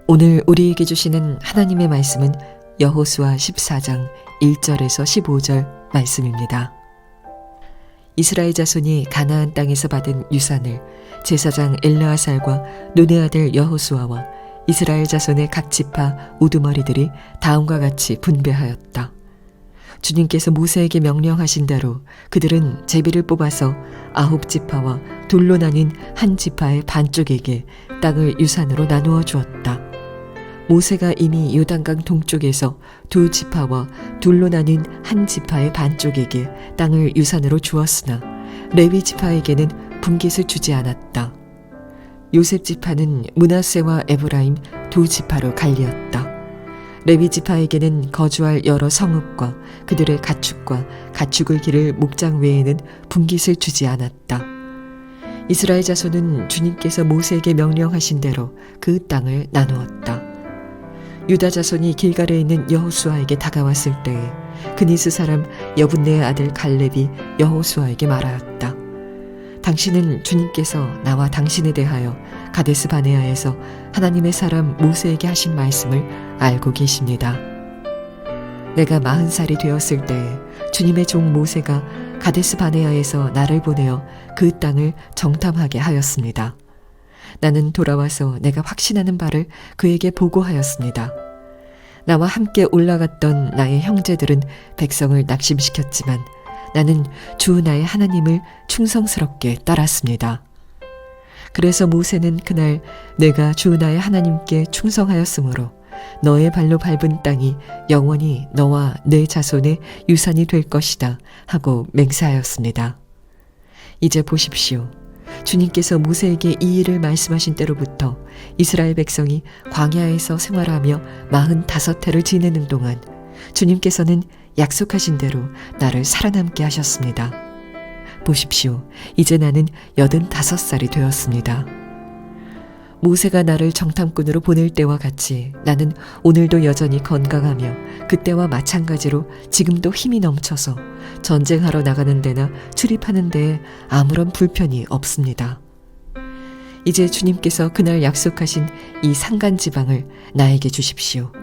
오늘 우리에게 주시는 하나님의 말씀은 여호수아 14장 1절에서 15절 말씀입니다. 이스라엘 자손이 가나안 땅에서 받은 유산을 제사장 엘르아살과 눈의 아들 여호수아와 이스라엘 자손의 각 지파 우두머리들이 다음과 같이 분배하였다. 주님께서 모세에게 명령하신 대로 그들은 제비를 뽑아서 9지파와 둘로 나뉜 한 지파의 반쪽에게 땅을 유산으로 나누어 주었다. 모세가 이미 요단강 동쪽에서 2지파와 둘로 나뉜 한 지파의 반쪽에게 땅을 유산으로 주었으나 레위 지파에게는 분깃을 주지 않았다. 요셉 지파는 므낫세와 에브라임 2지파로 갈리었다. 레위 지파에게는 거주할 여러 성읍과 그들의 가축과 가축을 기를 목장 외에는 분깃을 주지 않았다. 이스라엘 자손은 주님께서 모세에게 명령하신 대로 그 땅을 나누었다. 유다 자손이 길갈에 있는 여호수아에게 다가왔을 때에 그니스 사람 여분네의 아들 갈렙이 여호수아에게 말하였다. 당신은 주님께서 나와 당신에 대하여 가데스 바네아에서 하나님의 사람 모세에게 하신 말씀을 알고 계십니다. 내가 40살이 되었을 때에 주님의 종 모세가 가데스 바네아에서 나를 보내어 그 땅을 정탐하게 하였습니다. 나는 돌아와서 내가 확신하는 바를 그에게 보고하였습니다. 나와 함께 올라갔던 나의 형제들은 백성을 낙심시켰지만 나는 주 나의 하나님을 충성스럽게 따랐습니다. 그래서 모세는 그날 내가 주 나의 하나님께 충성하였으므로 너의 발로 밟은 땅이 영원히 너와 내 자손의 유산이 될 것이다 하고 맹세하였습니다. 이제 보십시오. 주님께서 모세에게 이 일을 말씀하신 때로부터 이스라엘 백성이 광야에서 생활하며 45해를 지내는 동안 주님께서는 약속하신 대로 나를 살아남게 하셨습니다. 보십시오. 이제 나는 85살이 되었습니다. 모세가 나를 정탐꾼으로 보낼 때와 같이 나는 오늘도 여전히 건강하며 그때와 마찬가지로 지금도 힘이 넘쳐서 전쟁하러 나가는 데나 출입하는 데에 아무런 불편이 없습니다. 이제 주님께서 그날 약속하신 이 산간지방을 나에게 주십시오.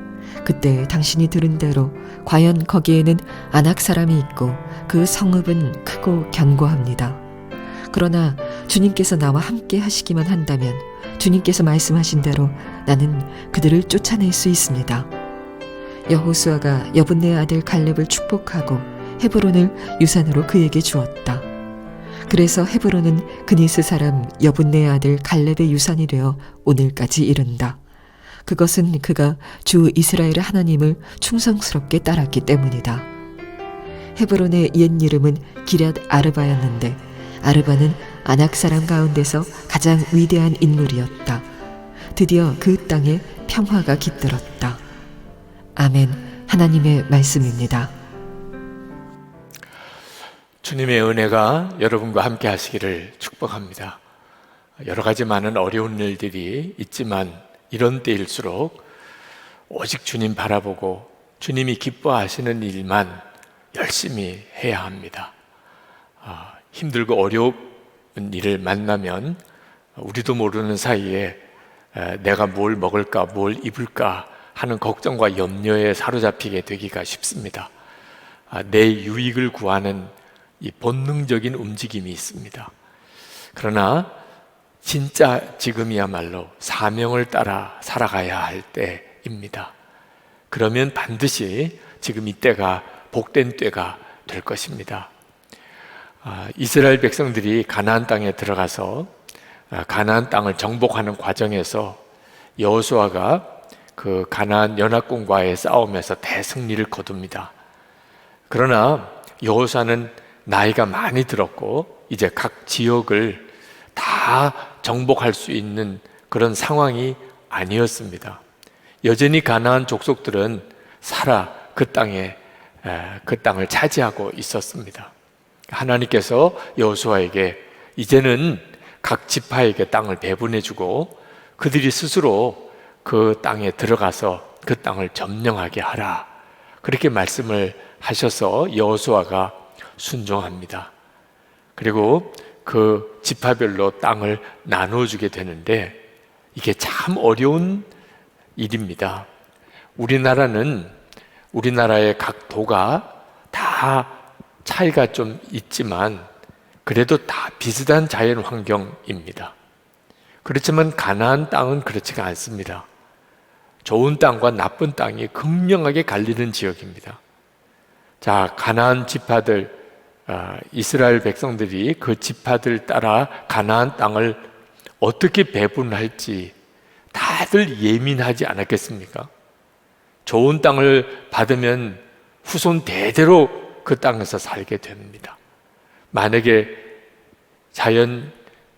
그때 당신이 들은 대로 과연 거기에는 아낙 사람이 있고 그 성읍은 크고 견고합니다. 그러나 주님께서 나와 함께 하시기만 한다면 주님께서 말씀하신 대로 나는 그들을 쫓아낼 수 있습니다. 여호수아가 여분네의 아들 갈렙을 축복하고 헤브론을 유산으로 그에게 주었다. 그래서 헤브론은 그니스 사람 여분네의 아들 갈렙의 유산이 되어 오늘까지 이른다. 그것은 그가 주 이스라엘의 하나님을 충성스럽게 따랐기 때문이다. 헤브론의 옛 이름은 기럇 아르바였는데 아르바는 아낙 사람 가운데서 가장 위대한 인물이었다. 드디어 그 땅에 평화가 깃들었다. 아멘. 하나님의 말씀입니다. 주님의 은혜가 여러분과 함께 하시기를 축복합니다. 여러 가지 많은 어려운 일들이 있지만 이런 때일수록 오직 주님 바라보고 주님이 기뻐하시는 일만 열심히 해야 합니다. 힘들고 어려운 일을 만나면 우리도 모르는 사이에 내가 뭘 먹을까 뭘 입을까 하는 걱정과 염려에 사로잡히게 되기가 쉽습니다. 내 유익을 구하는 이 본능적인 움직임이 있습니다. 그러나 진짜 지금이야말로 사명을 따라 살아가야 할 때입니다. 그러면 반드시 지금 이때가 복된 때가 될 것입니다. 이스라엘 백성들이 가나안 땅에 들어가서 가나안 땅을 정복하는 과정에서 여호수아가 그 가나안 연합군과의 싸움에서 대승리를 거둡니다. 그러나 여호수아는 나이가 많이 들었고 이제 각 지역을 다 정복할 수 있는 그런 상황이 아니었습니다. 여전히 가나안 족속들은 살아 그 땅을 차지하고 있었습니다. 하나님께서 여호수아에게 이제는 각 지파에게 땅을 배분해주고 그들이 스스로 그 땅에 들어가서 그 땅을 점령하게 하라, 그렇게 말씀을 하셔서 여호수아가 순종합니다. 그리고 그 지파별로 땅을 나누어주게 되는데 이게 참 어려운 일입니다. 우리나라의 각 도가 다 차이가 좀 있지만 그래도 다 비슷한 자연 환경입니다. 그렇지만 가나안 땅은 그렇지가 않습니다. 좋은 땅과 나쁜 땅이 극명하게 갈리는 지역입니다. 자, 가나안 지파들, 이스라엘 백성들이 그 지파들 따라 가나안 땅을 어떻게 배분할지 다들 예민하지 않았겠습니까? 좋은 땅을 받으면 후손 대대로 그 땅에서 살게 됩니다. 만약에 자연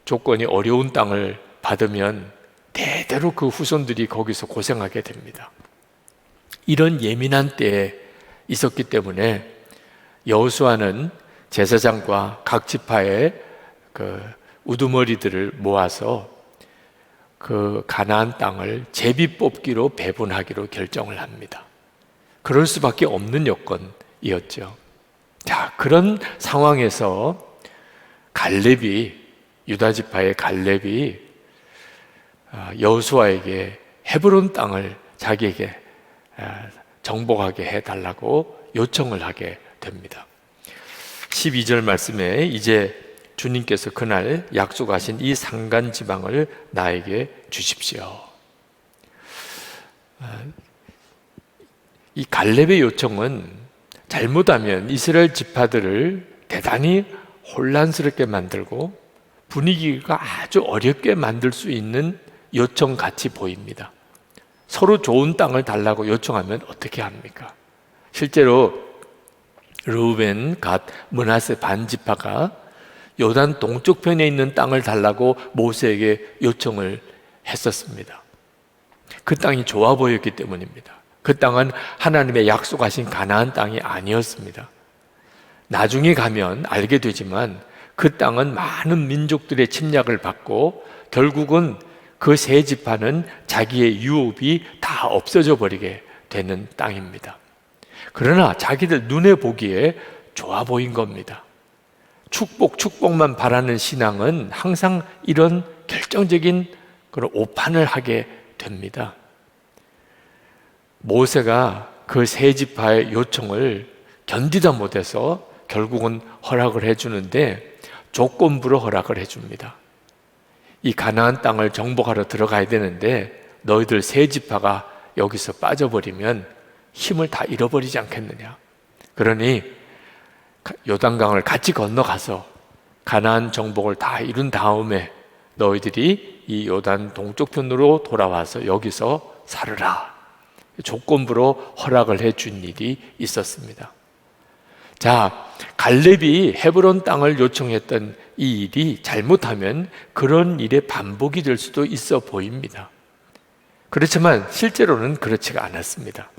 조건이 어려운 땅을 받으면 대대로 그 후손들이 거기서 고생하게 됩니다. 이런 예민한 때에 있었기 때문에 여호수아는 제사장과 각 지파의 그 우두머리들을 모아서 그 가나안 땅을 제비 뽑기로 배분하기로 결정을 합니다. 그럴 수밖에 없는 여건이었죠. 자, 그런 상황에서 유다 지파의 갈렙이 여호수아에게 헤브론 땅을 자기에게 정복하게 해달라고 요청을 하게 됩니다. 12절 말씀에 이제 주님께서 그날 약속하신 이 산간 지방을 나에게 주십시오. 이 갈렙의 요청은 잘못하면 이스라엘 지파들을 대단히 혼란스럽게 만들고 분위기가 아주 어렵게 만들 수 있는 요청 같이 보입니다. 서로 좋은 땅을 달라고 요청하면 어떻게 합니까? 실제로 르우벤, 갓, 므낫세 반 지파가 요단 동쪽편에 있는 땅을 달라고 모세에게 요청을 했었습니다. 그 땅이 좋아 보였기 때문입니다. 그 땅은 하나님의 약속하신 가나안 땅이 아니었습니다. 나중에 가면 알게 되지만 그 땅은 많은 민족들의 침략을 받고 결국은 그 세 지파는 자기의 유업이 다 없어져 버리게 되는 땅입니다. 그러나 자기들 눈에 보기에 좋아 보인 겁니다. 축복만 바라는 신앙은 항상 이런 결정적인 그런 오판을 하게 됩니다. 모세가 그 세 지파의 요청을 견디다 못해서 결국은 허락을 해주는데 조건부로 허락을 해줍니다. 이 가나안 땅을 정복하러 들어가야 되는데 너희들 세 지파가 여기서 빠져버리면 힘을 다 잃어버리지 않겠느냐. 그러니 요단강을 같이 건너가서 가나안 정복을 다 이룬 다음에 너희들이 이 요단 동쪽편으로 돌아와서 여기서 살으라. 조건부로 허락을 해준 일이 있었습니다. 자, 갈렙이 헤브론 땅을 요청했던 이 일이 잘못하면 그런 일의 반복이 될 수도 있어 보입니다. 그렇지만 실제로는 그렇지가 않았습니다.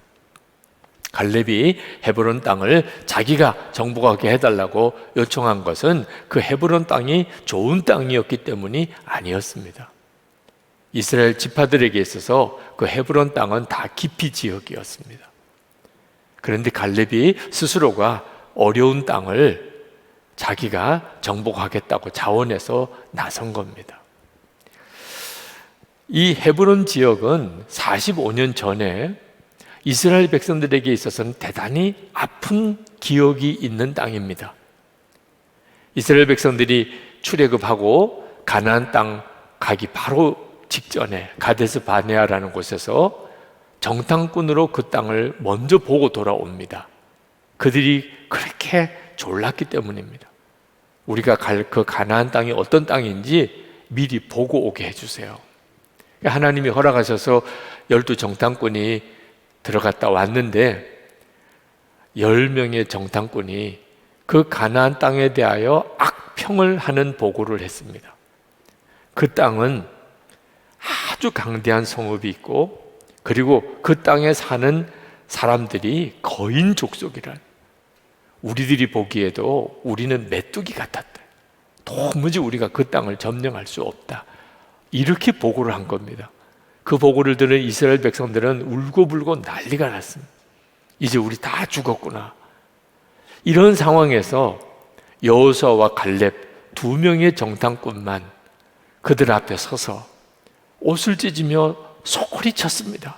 갈렙이 헤브론 땅을 자기가 정복하게 해달라고 요청한 것은 그 헤브론 땅이 좋은 땅이었기 때문이 아니었습니다. 이스라엘 지파들에게 있어서 그 헤브론 땅은 다 기피 지역이었습니다. 그런데 갈렙이 스스로가 어려운 땅을 자기가 정복하겠다고 자원해서 나선 겁니다. 이 헤브론 지역은 45년 전에 이스라엘 백성들에게 있어서는 대단히 아픈 기억이 있는 땅입니다. 이스라엘 백성들이 출애굽하고 가나안 땅 가기 바로 직전에 가데스 바네아라는 곳에서 정탐꾼으로 그 땅을 먼저 보고 돌아옵니다. 그들이 그렇게 졸랐기 때문입니다. 우리가 갈 그 가나안 땅이 어떤 땅인지 미리 보고 오게 해주세요. 하나님이 허락하셔서 12 정탐꾼이 들어갔다 왔는데 10명의 정탐꾼이 그 가나안 땅에 대하여 악평을 하는 보고를 했습니다. 그 땅은 아주 강대한 성읍이 있고 그리고 그 땅에 사는 사람들이 거인 족속이란, 우리들이 보기에도 우리는 메뚜기 같았다. 도무지 우리가 그 땅을 점령할 수 없다. 이렇게 보고를 한 겁니다. 그 보고를 들은 이스라엘 백성들은 울고불고 난리가 났습니다. 이제 우리 다 죽었구나. 이런 상황에서 여호수아와 갈렙 2명의 정탐꾼만 그들 앞에 서서 옷을 찢으며 소리쳤습니다.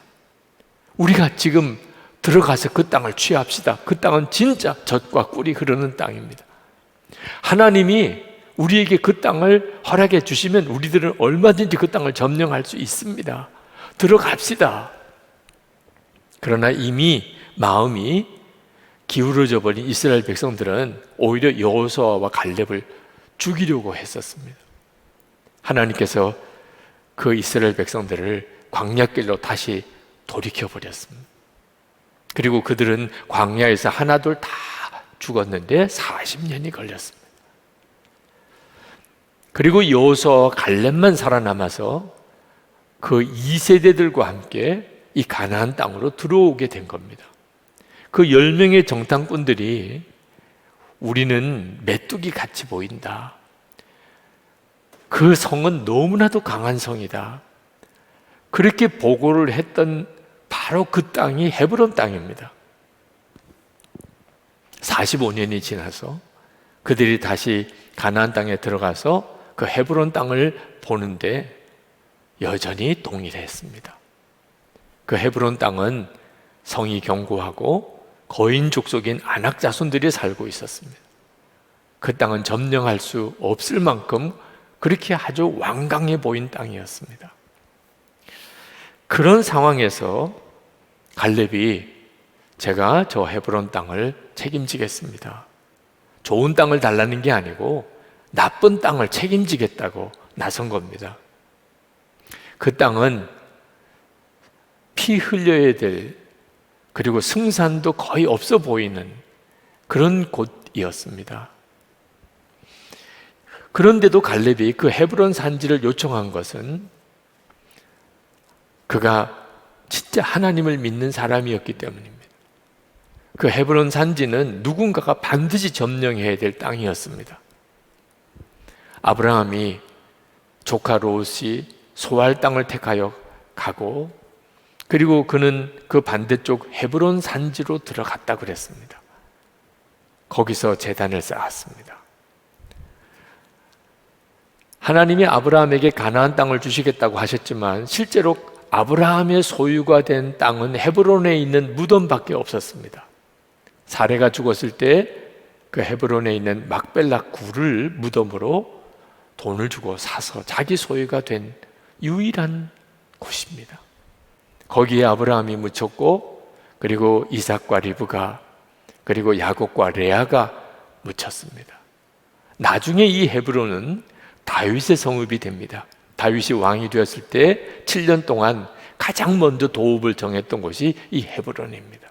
우리가 지금 들어가서 그 땅을 취합시다. 그 땅은 진짜 젖과 꿀이 흐르는 땅입니다. 하나님이 우리에게 그 땅을 허락해 주시면 우리들은 얼마든지 그 땅을 점령할 수 있습니다. 들어갑시다. 그러나 이미 마음이 기울어져 버린 이스라엘 백성들은 오히려 여호수아와 갈렙을 죽이려고 했었습니다. 하나님께서 그 이스라엘 백성들을 광야길로 다시 돌이켜 버렸습니다. 그리고 그들은 광야에서 하나둘 다 죽었는데 40년이 걸렸습니다. 그리고 여호수아와 갈렙만 살아남아서 그 2세대들과 함께 이 가나안 땅으로 들어오게 된 겁니다. 그 10명의 정탐꾼들이 우리는 메뚜기 같이 보인다. 그 성은 너무나도 강한 성이다. 그렇게 보고를 했던 바로 그 땅이 헤브론 땅입니다. 45년이 지나서 그들이 다시 가나안 땅에 들어가서 그 헤브론 땅을 보는데 여전히 동일했습니다. 그 헤브론 땅은 성이 견고하고 거인 족속인 아낙 자손들이 살고 있었습니다. 그 땅은 점령할 수 없을 만큼 그렇게 아주 완강해 보인 땅이었습니다. 그런 상황에서 갈렙이 제가 저 헤브론 땅을 책임지겠습니다. 좋은 땅을 달라는 게 아니고 나쁜 땅을 책임지겠다고 나선 겁니다. 그 땅은 피 흘려야 될, 그리고 승산도 거의 없어 보이는 그런 곳이었습니다. 그런데도 갈렙이 그 헤브론 산지를 요청한 것은 그가 진짜 하나님을 믿는 사람이었기 때문입니다. 그 헤브론 산지는 누군가가 반드시 점령해야 될 땅이었습니다. 아브라함이 조카 롯이 소알 땅을 택하여 가고, 그리고 그는 그 반대쪽 헤브론 산지로 들어갔다 그랬습니다. 거기서 제단을 쌓았습니다. 하나님이 아브라함에게 가나안 땅을 주시겠다고 하셨지만 실제로 아브라함의 소유가 된 땅은 헤브론에 있는 무덤밖에 없었습니다. 사레가 죽었을 때 그 헤브론에 있는 막벨라 굴을 무덤으로 돈을 주고 사서 자기 소유가 된 유일한 곳입니다. 거기에 아브라함이 묻혔고, 그리고 이삭과 리브가, 그리고 야곱과 레아가 묻혔습니다. 나중에 이 헤브론은 다윗의 성읍이 됩니다. 다윗이 왕이 되었을 때 7년 동안 가장 먼저 도읍을 정했던 곳이 이 헤브론입니다.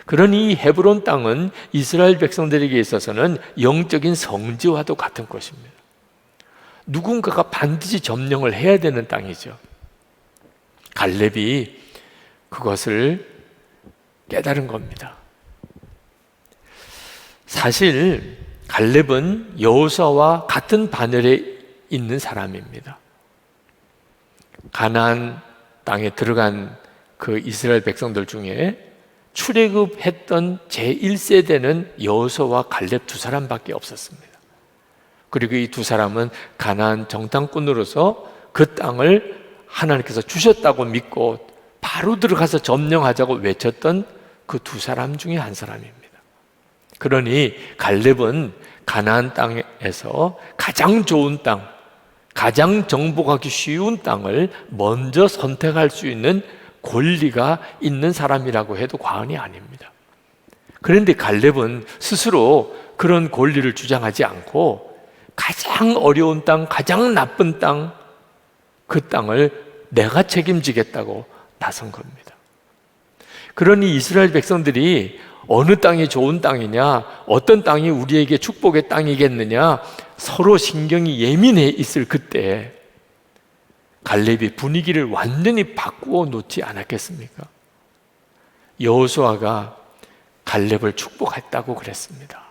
그러니 이 헤브론 땅은 이스라엘 백성들에게 있어서는 영적인 성지와도 같은 곳입니다. 누군가가 반드시 점령을 해야 되는 땅이죠. 갈렙이 그것을 깨달은 겁니다. 사실 갈렙은 여호수아와 같은 반열에 있는 사람입니다. 가나안 땅에 들어간 그 이스라엘 백성들 중에 출애굽했던 제1세대는 여호수아와 갈렙 두 사람밖에 없었습니다. 그리고 이 두 사람은 가나안 정탐꾼으로서 그 땅을 하나님께서 주셨다고 믿고 바로 들어가서 점령하자고 외쳤던 그 두 사람 중에 한 사람입니다. 그러니 갈렙은 가나안 땅에서 가장 좋은 땅, 가장 정복하기 쉬운 땅을 먼저 선택할 수 있는 권리가 있는 사람이라고 해도 과언이 아닙니다. 그런데 갈렙은 스스로 그런 권리를 주장하지 않고 가장 어려운 땅, 가장 나쁜 땅, 그 땅을 내가 책임지겠다고 나선 겁니다. 그러니 이스라엘 백성들이 어느 땅이 좋은 땅이냐, 어떤 땅이 우리에게 축복의 땅이겠느냐, 서로 신경이 예민해 있을 그때 갈렙이 분위기를 완전히 바꾸어 놓지 않았겠습니까? 여호수아가 갈렙을 축복했다고 그랬습니다.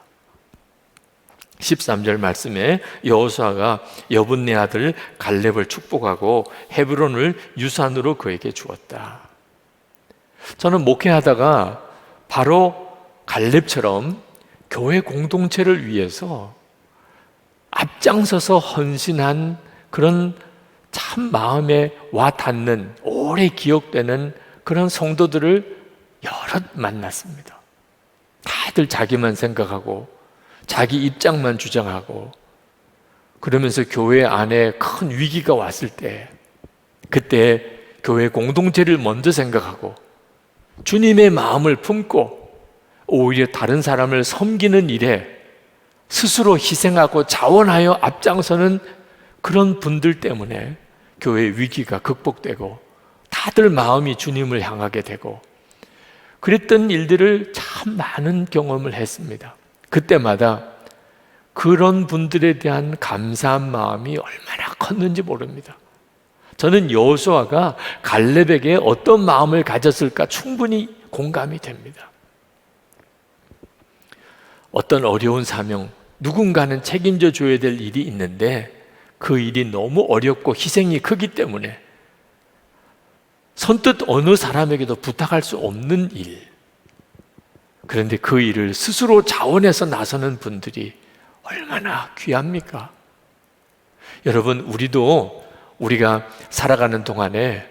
13절 말씀에 여호수아가 여분네 아들 갈렙을 축복하고 헤브론을 유산으로 그에게 주었다. 저는 목회하다가 바로 갈렙처럼 교회 공동체를 위해서 앞장서서 헌신한 그런 참 마음에 와 닿는 오래 기억되는 그런 성도들을 여럿 만났습니다. 다들 자기만 생각하고 자기 입장만 주장하고 그러면서 교회 안에 큰 위기가 왔을 때 그때 교회 공동체를 먼저 생각하고 주님의 마음을 품고 오히려 다른 사람을 섬기는 일에 스스로 희생하고 자원하여 앞장서는 그런 분들 때문에 교회 위기가 극복되고 다들 마음이 주님을 향하게 되고 그랬던 일들을 참 많은 경험을 했습니다. 그때마다 그런 분들에 대한 감사한 마음이 얼마나 컸는지 모릅니다. 저는 여호수아가 갈렙에게 어떤 마음을 가졌을까 충분히 공감이 됩니다. 어떤 어려운 사명, 누군가는 책임져 줘야 될 일이 있는데 그 일이 너무 어렵고 희생이 크기 때문에 선뜻 어느 사람에게도 부탁할 수 없는 일. 그런데 그 일을 스스로 자원해서 나서는 분들이 얼마나 귀합니까? 여러분, 우리가 살아가는 동안에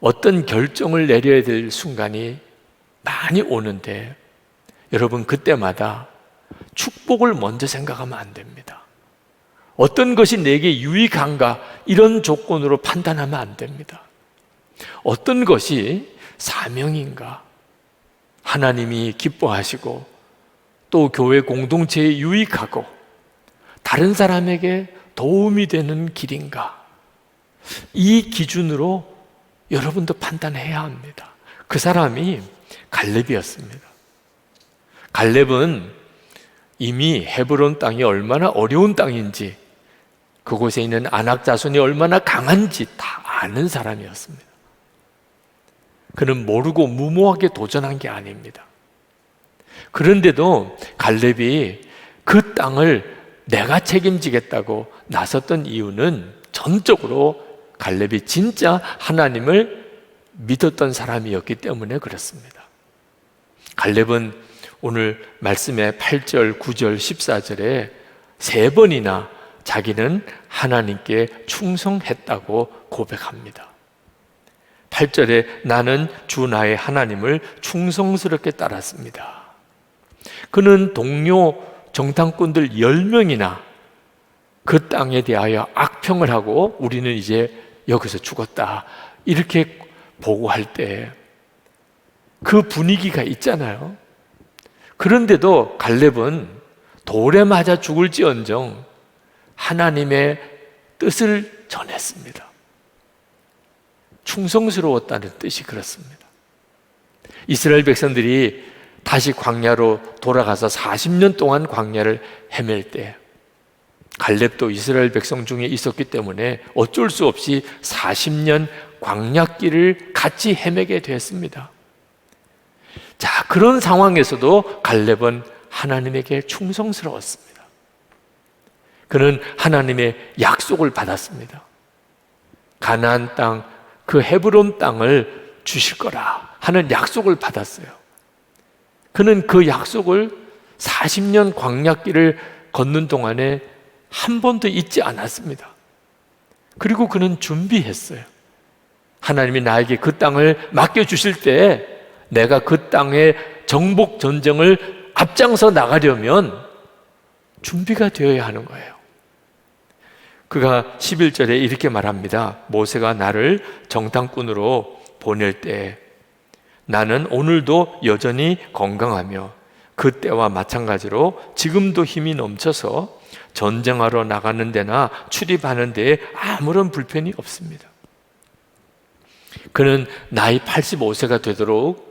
어떤 결정을 내려야 될 순간이 많이 오는데 여러분, 그때마다 축복을 먼저 생각하면 안 됩니다. 어떤 것이 내게 유익한가 이런 조건으로 판단하면 안 됩니다. 어떤 것이 사명인가, 하나님이 기뻐하시고 또 교회 공동체에 유익하고 다른 사람에게 도움이 되는 길인가, 이 기준으로 여러분도 판단해야 합니다. 그 사람이 갈렙이었습니다. 갈렙은 이미 헤브론 땅이 얼마나 어려운 땅인지 그곳에 있는 아낙 자손이 얼마나 강한지 다 아는 사람이었습니다. 그는 모르고 무모하게 도전한 게 아닙니다. 그런데도 갈렙이 그 땅을 내가 책임지겠다고 나섰던 이유는 전적으로 갈렙이 진짜 하나님을 믿었던 사람이었기 때문에 그렇습니다. 갈렙은 오늘 말씀의 8절, 9절, 14절에 3번이나 자기는 하나님께 충성했다고 고백합니다. 8절에 나는 주 나의 하나님을 충성스럽게 따랐습니다. 그는 동료 정탐꾼들 10명이나 그 땅에 대하여 악평을 하고 우리는 이제 여기서 죽었다 이렇게 보고할 때 그 분위기가 있잖아요. 그런데도 갈렙은 돌에 맞아 죽을지언정 하나님의 뜻을 전했습니다. 충성스러웠다는 뜻이 그렇습니다. 이스라엘 백성들이 다시 광야로 돌아가서 40년 동안 광야를 헤맬 때 갈렙도 이스라엘 백성 중에 있었기 때문에 어쩔 수 없이 40년 광야길을 같이 헤매게 됐습니다. 자, 그런 상황에서도 갈렙은 하나님에게 충성스러웠습니다. 그는 하나님의 약속을 받았습니다. 가나안 땅, 그 헤브론 땅을 주실 거라 하는 약속을 받았어요. 그는 그 약속을 40년 광야길을 걷는 동안에 한 번도 잊지 않았습니다. 그리고 그는 준비했어요. 하나님이 나에게 그 땅을 맡겨주실 때 내가 그 땅의 정복 전쟁을 앞장서 나가려면 준비가 되어야 하는 거예요. 그가 11절에 이렇게 말합니다. 모세가 나를 정탐꾼으로 보낼 때 나는 오늘도 여전히 건강하며 그때와 마찬가지로 지금도 힘이 넘쳐서 전쟁하러 나가는 데나 출입하는 데에 아무런 불편이 없습니다. 그는 나이 85세가 되도록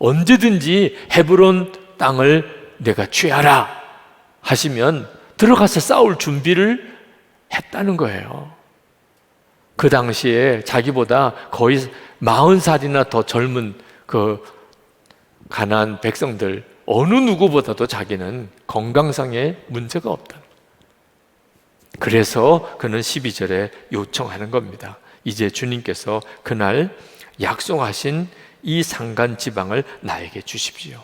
언제든지 헤브론 땅을 내가 취하라 하시면 들어가서 싸울 준비를 했다는 거예요. 그 당시에 자기보다 거의 40살이나 더 젊은 그 가나안 백성들 어느 누구보다도 자기는 건강상의 문제가 없다. 그래서 그는 12절에 요청하는 겁니다. 이제 주님께서 그날 약속하신 이 산간 지방을 나에게 주십시오.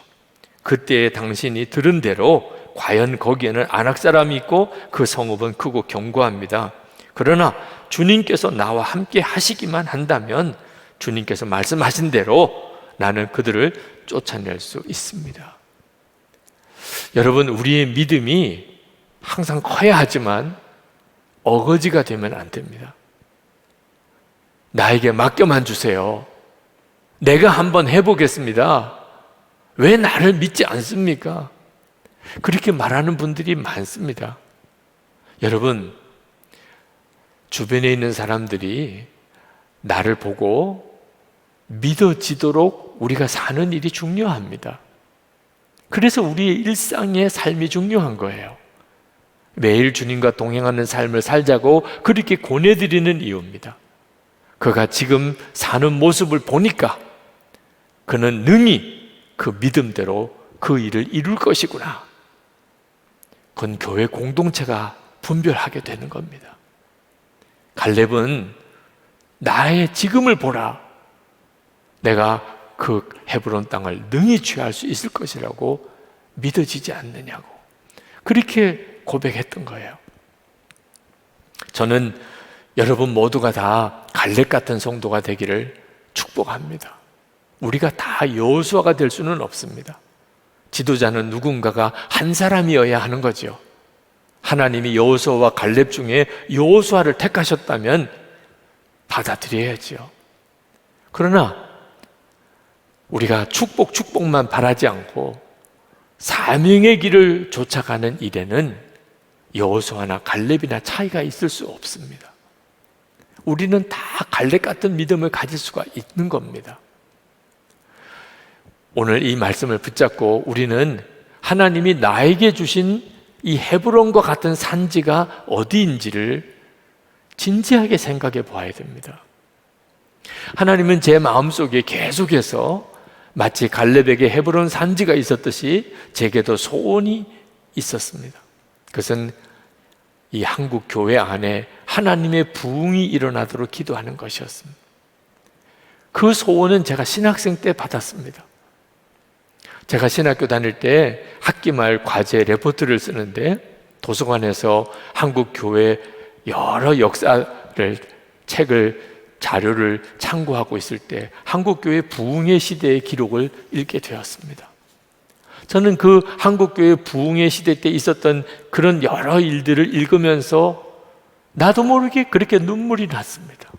그때 당신이 들은 대로 과연 거기에는 아낙 사람이 있고 그 성읍은 크고 견고합니다. 그러나 주님께서 나와 함께 하시기만 한다면 주님께서 말씀하신 대로 나는 그들을 쫓아낼 수 있습니다. 여러분, 우리의 믿음이 항상 커야 하지만 어거지가 되면 안 됩니다. 나에게 맡겨만 주세요. 내가 한번 해보겠습니다. 왜 나를 믿지 않습니까? 그렇게 말하는 분들이 많습니다. 여러분, 주변에 있는 사람들이 나를 보고 믿어지도록 우리가 사는 일이 중요합니다. 그래서 우리의 일상의 삶이 중요한 거예요. 매일 주님과 동행하는 삶을 살자고 그렇게 권해드리는 이유입니다. 그가 지금 사는 모습을 보니까 그는 능히 그 믿음대로 그 일을 이룰 것이구나. 그건 교회 공동체가 분별하게 되는 겁니다. 갈렙은 나의 지금을 보라. 내가 그 헤브론 땅을 능히 취할 수 있을 것이라고 믿어지지 않느냐고. 그렇게 고백했던 거예요. 저는 여러분 모두가 다 갈렙 같은 성도가 되기를 축복합니다. 우리가 다 여호수아가 될 수는 없습니다. 지도자는 누군가가 한 사람이어야 하는 거죠. 하나님이 여호수아와 갈렙 중에 여호수아를 택하셨다면 받아들여야죠. 그러나 우리가 축복만 바라지 않고 사명의 길을 쫓아가는 일에는 여호수아나 갈렙이나 차이가 있을 수 없습니다. 우리는 다 갈렙 같은 믿음을 가질 수가 있는 겁니다. 오늘 이 말씀을 붙잡고 우리는 하나님이 나에게 주신 이 헤브론과 같은 산지가 어디인지를 진지하게 생각해 보아야 됩니다. 하나님은 제 마음속에 계속해서 마치 갈렙에게 헤브론 산지가 있었듯이 제게도 소원이 있었습니다. 그것은 이 한국 교회 안에 하나님의 부흥이 일어나도록 기도하는 것이었습니다. 그 소원은 제가 신학생 때 받았습니다. 제가 신학교 다닐 때 학기 말 과제 레포트를 쓰는데 도서관에서 한국 교회 여러 역사를 책을 자료를 참고하고 있을 때 한국 교회 부흥의 시대의 기록을 읽게 되었습니다. 저는 그 한국 교회 부흥의 시대 때 있었던 그런 여러 일들을 읽으면서 나도 모르게 그렇게 눈물이 났습니다.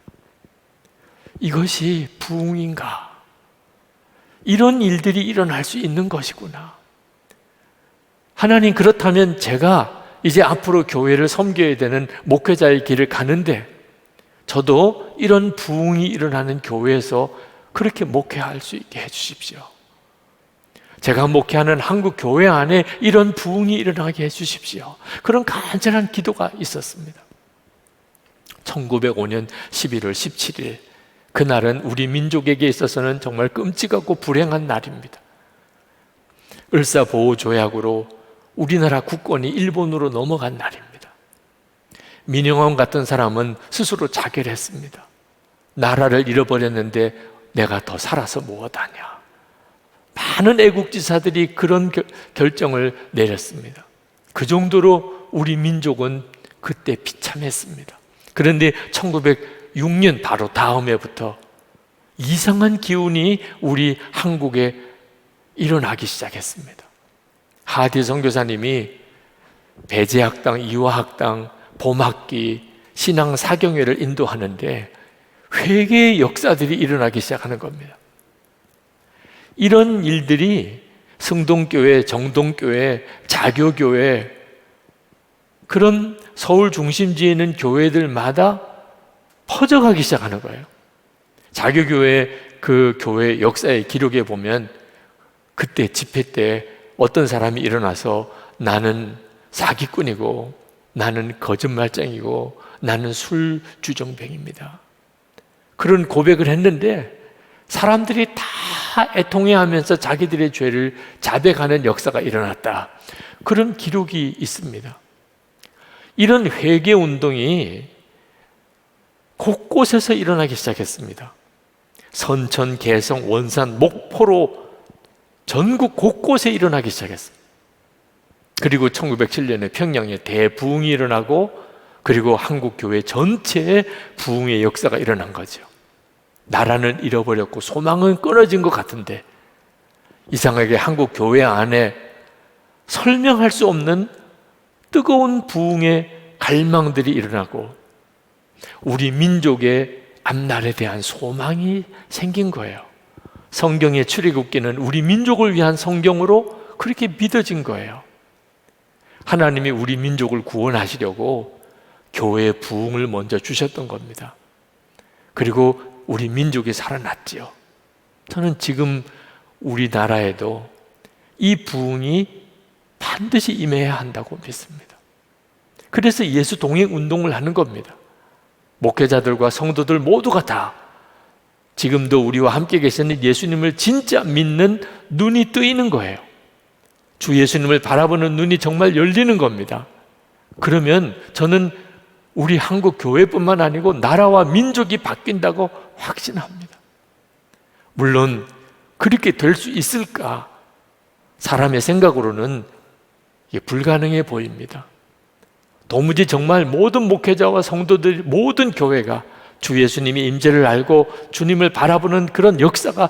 이것이 부흥인가? 이런 일들이 일어날 수 있는 것이구나. 하나님, 그렇다면 제가 이제 앞으로 교회를 섬겨야 되는 목회자의 길을 가는데 저도 이런 부흥이 일어나는 교회에서 그렇게 목회할 수 있게 해주십시오. 제가 목회하는 한국 교회 안에 이런 부흥이 일어나게 해주십시오. 그런 간절한 기도가 있었습니다. 1905년 11월 17일 그날은 우리 민족에게 있어서는 정말 끔찍하고 불행한 날입니다. 을사보호조약으로 우리나라 국권이 일본으로 넘어간 날입니다. 민영환 같은 사람은 스스로 자결했습니다. 나라를 잃어버렸는데 내가 더 살아서 무엇하냐. 많은 애국지사들이 그런 결정을 내렸습니다. 그 정도로 우리 민족은 그때 비참했습니다. 그런데 1906년 바로 다음 해부터 이상한 기운이 우리 한국에 일어나기 시작했습니다. 하디 선교사님이 배제학당, 이화학당, 봄학기, 신앙 사경회를 인도하는데 회개의 역사들이 일어나기 시작하는 겁니다. 이런 일들이 성동교회, 정동교회, 자교교회, 그런 서울 중심지에 있는 교회들마다 퍼져가기 시작하는 거예요. 자교교회 그 교회 역사의 기록에 보면 그때 집회 때 어떤 사람이 일어나서 나는 사기꾼이고 나는 거짓말쟁이고 나는 술주정뱅입니다. 그런 고백을 했는데 사람들이 다 애통해하면서 자기들의 죄를 자백하는 역사가 일어났다. 그런 기록이 있습니다. 이런 회개 운동이 곳곳에서 일어나기 시작했습니다. 선천, 개성, 원산, 목포로 전국 곳곳에 일어나기 시작했습니다. 그리고 1907년에 평양에 대부흥이 일어나고 그리고 한국 교회 전체에 부흥의 역사가 일어난 거죠. 나라는 잃어버렸고 소망은 끊어진 것 같은데 이상하게 한국 교회 안에 설명할 수 없는 뜨거운 부흥의 갈망들이 일어나고 우리 민족의 앞날에 대한 소망이 생긴 거예요. 성경의 출애굽기는 우리 민족을 위한 성경으로 그렇게 믿어진 거예요. 하나님이 우리 민족을 구원하시려고 교회의 부흥을 먼저 주셨던 겁니다. 그리고 우리 민족이 살아났지요. 저는 지금 우리나라에도 이 부흥이 반드시 임해야 한다고 믿습니다. 그래서 예수 동행 운동을 하는 겁니다. 목회자들과 성도들 모두가 다 지금도 우리와 함께 계시는 예수님을 진짜 믿는 눈이 뜨이는 거예요. 주 예수님을 바라보는 눈이 정말 열리는 겁니다. 그러면 저는 우리 한국 교회뿐만 아니고 나라와 민족이 바뀐다고 확신합니다. 물론 그렇게 될 수 있을까? 사람의 생각으로는 이게 불가능해 보입니다. 도무지 정말 모든 목회자와 성도들, 모든 교회가 주 예수님이 임재를 알고 주님을 바라보는 그런 역사가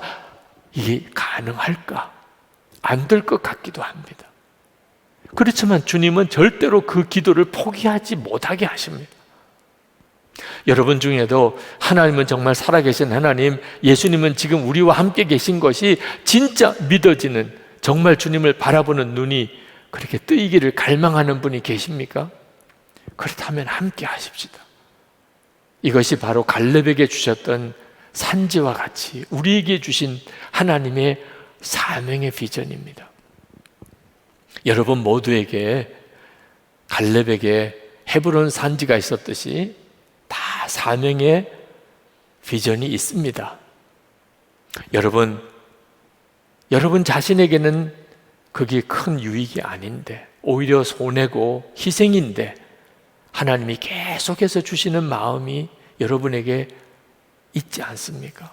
이게 가능할까? 안 될 것 같기도 합니다. 그렇지만 주님은 절대로 그 기도를 포기하지 못하게 하십니다. 여러분 중에도 하나님은 정말 살아계신 하나님, 예수님은 지금 우리와 함께 계신 것이 진짜 믿어지는, 정말 주님을 바라보는 눈이 그렇게 뜨이기를 갈망하는 분이 계십니까? 그렇다면 함께 하십시다. 이것이 바로 갈렙에게 주셨던 산지와 같이 우리에게 주신 하나님의 사명의 비전입니다. 여러분 모두에게 갈렙에게 헤브론 산지가 있었듯이 다 사명의 비전이 있습니다. 여러분 자신에게는 그게 큰 유익이 아닌데 오히려 손해고 희생인데 하나님이 계속해서 주시는 마음이 여러분에게 있지 않습니까?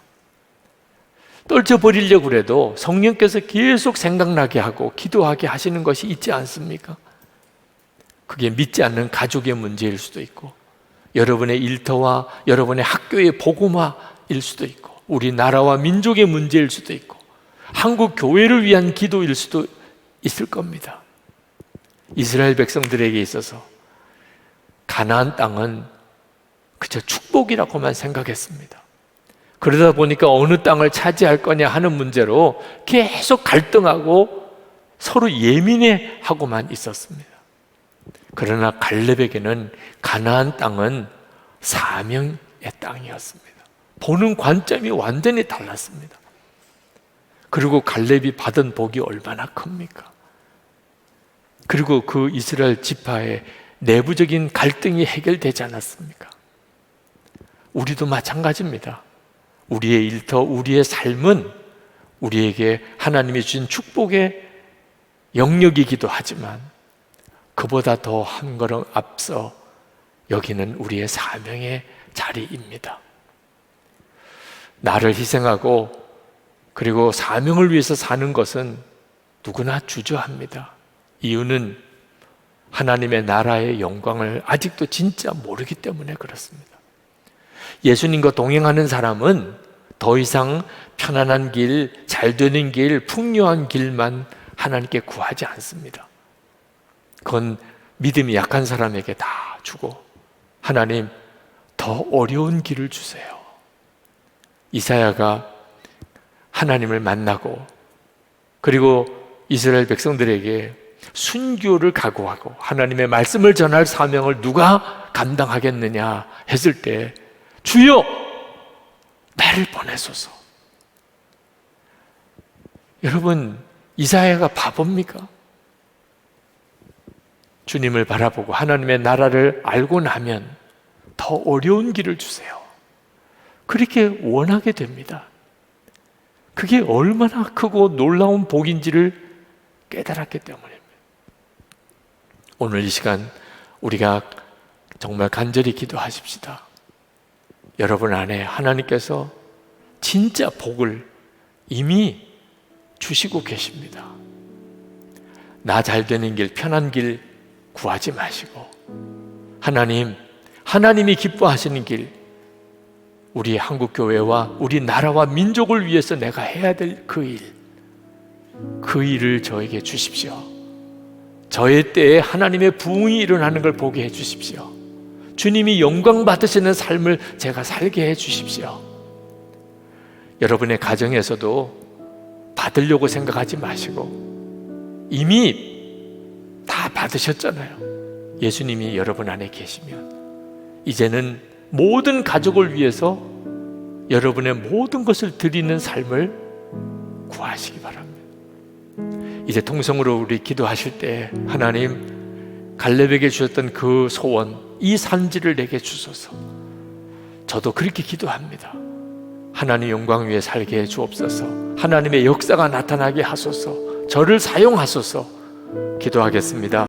떨쳐버리려고 해도 성령께서 계속 생각나게 하고 기도하게 하시는 것이 있지 않습니까? 그게 믿지 않는 가족의 문제일 수도 있고 여러분의 일터와 여러분의 학교의 복음화일 수도 있고 우리나라와 민족의 문제일 수도 있고 한국 교회를 위한 기도일 수도 있을 겁니다. 이스라엘 백성들에게 있어서 가나안 땅은 그저 축복이라고만 생각했습니다. 그러다 보니까 어느 땅을 차지할 거냐 하는 문제로 계속 갈등하고 서로 예민해하고만 있었습니다. 그러나 갈렙에게는 가나안 땅은 사명의 땅이었습니다. 보는 관점이 완전히 달랐습니다. 그리고 갈렙이 받은 복이 얼마나 큽니까? 그리고 그 이스라엘 지파의 내부적인 갈등이 해결되지 않았습니까? 우리도 마찬가지입니다. 우리의 일터, 우리의 삶은 우리에게 하나님이 주신 축복의 영역이기도 하지만 그보다 더 한 걸음 앞서 여기는 우리의 사명의 자리입니다. 나를 희생하고 그리고 사명을 위해서 사는 것은 누구나 주저합니다. 이유는 하나님의 나라의 영광을 아직도 진짜 모르기 때문에 그렇습니다. 예수님과 동행하는 사람은 더 이상 편안한 길, 잘 되는 길, 풍요한 길만 하나님께 구하지 않습니다. 그건 믿음이 약한 사람에게 다 주고 하나님 더 어려운 길을 주세요. 이사야가 하나님을 만나고 그리고 이스라엘 백성들에게 순교를 각오하고 하나님의 말씀을 전할 사명을 누가 감당하겠느냐 했을 때 주여 나를 보내소서. 여러분 이사야가 바보입니까? 주님을 바라보고 하나님의 나라를 알고 나면 더 어려운 길을 주세요. 그렇게 원하게 됩니다. 그게 얼마나 크고 놀라운 복인지를 깨달았기 때문입니다. 오늘 이 시간 우리가 정말 간절히 기도하십시다. 여러분 안에 하나님께서 진짜 복을 이미 주시고 계십니다. 나 잘 되는 길, 편한 길 구하지 마시고 하나님이 기뻐하시는 길, 우리 한국교회와 우리 나라와 민족을 위해서 내가 해야 될 그 일을 저에게 주십시오. 저의 때에 하나님의 부흥이 일어나는 걸 보게 해 주십시오. 주님이 영광 받으시는 삶을 제가 살게 해 주십시오. 여러분의 가정에서도 받으려고 생각하지 마시고 이미 다 받으셨잖아요. 예수님이 여러분 안에 계시면 이제는 모든 가족을 위해서 여러분의 모든 것을 드리는 삶을 구하시기 바랍니다. 이제 통성으로 우리 기도하실 때 하나님, 갈렙에게 주셨던 그 소원, 이 산지를 내게 주소서. 저도 그렇게 기도합니다. 하나님 영광 위에 살게 해 주옵소서. 하나님의 역사가 나타나게 하소서. 저를 사용하소서. 기도하겠습니다.